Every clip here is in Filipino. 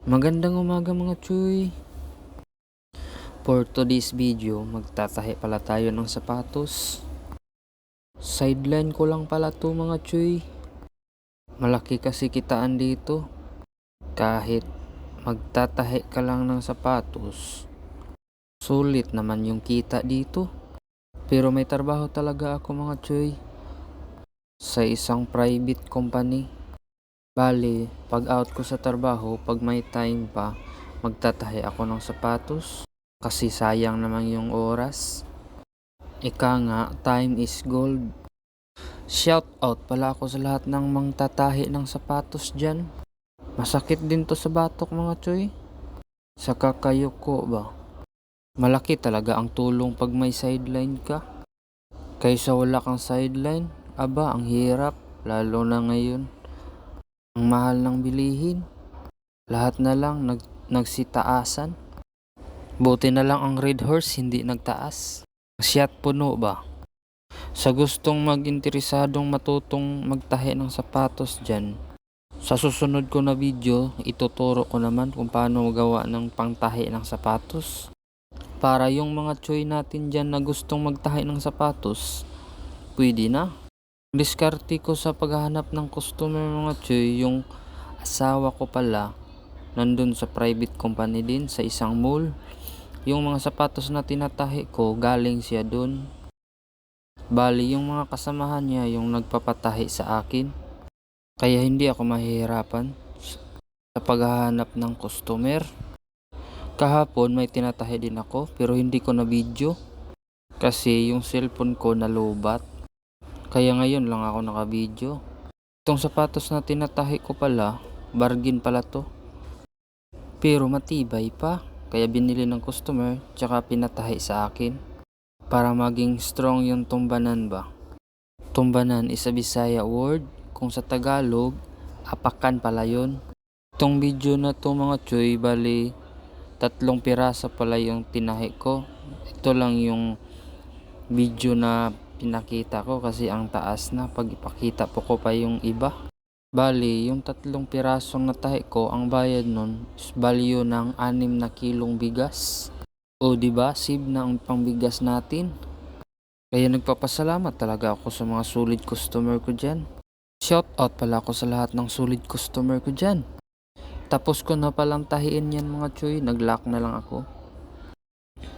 Magandang umaga mga Chuy. For today's video, magtatahi pala tayo ng sapatos. Sideline ko lang pala to mga Chuy. Malaki kasi kitaan dito. Kahit magtatahi ka lang ng sapatos, sulit naman yung kita dito. Pero may trabaho talaga ako mga Chuy, sa isang private company. Bali, pag out ko sa trabaho, pag may time pa, magtatahi ako ng sapatos. Kasi sayang naman yung oras. Ika nga, time is gold. Shout out pala ako sa lahat ng mangtatahi ng sapatos dyan. Masakit din to sa batok mga Choy. Sa kakayuko ba? Malaki talaga ang tulong pag may sideline ka. Kaysa wala kang sideline, aba ang hirap, lalo na ngayon. Ang mahal ng bilihin. Lahat na lang nagsitaasan. Buti na lang ang Red Horse hindi nagtaas. Siyat puno ba? Sa gustong mag-interesadong matutong magtahi ng sapatos dyan, sa susunod ko na video, ituturo ko naman kung paano magawa ng pangtahi ng sapatos. Para yung mga Choy natin dyan na gustong magtahi ng sapatos, pwede na. Diskarte ko sa paghahanap ng customer mga Choy, yung asawa ko pala, nandun sa private company din sa isang mall. Yung mga sapatos na tinatahi ko, galing siya dun. Bali, yung mga kasamahan niya yung nagpapatahi sa akin. Kaya hindi ako mahihirapan sa paghahanap ng customer. Kahapon may tinatahi din ako pero hindi ko na video. Kasi yung cellphone ko nalobat. Kaya ngayon lang ako naka-video. Itong sapatos na tinatahi ko pala, bargain pala to. Pero matibay pa. Kaya binili ng customer tsaka pinatahi sa akin. Para maging strong yung tumbanan ba. Tumbanan is a Bisaya word. Kung sa Tagalog, apakan pala yun. Itong video na to mga Choy, bali 3 piraso pala yung tinahi ko. Ito lang yung video na pinakita ko kasi ang taas na. Pag ipakita po ko pa yung iba. Bali, yung 3 pirasong natahi ko, ang bayad nun is value ng 6 na kilong bigas. O diba, save na ang pangbigas natin. Kaya nagpapasalamat talaga ako sa mga solid customer ko dyan. Shout out pala ako sa lahat ng solid customer ko dyan. Tapos ko na palang tahiin yan mga Choy, nag-lock na lang ako.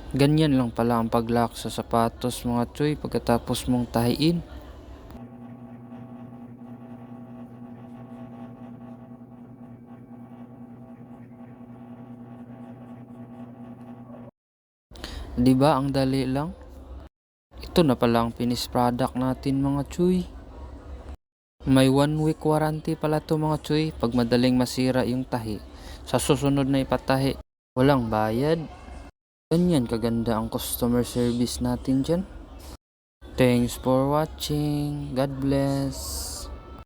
Ganyan lang pala ang pag-lock sa sapatos mga Choy pagkatapos mong tahiin. Diba ang dali lang? Ito na pala ang finished product natin mga Choy. May 1 week warranty pala to mga Choy. Pag madaling masira yung tahi, sa susunod na ipatahi, walang bayad. Ganyan kaganda ang customer service natin dyan. Thanks for watching. God bless.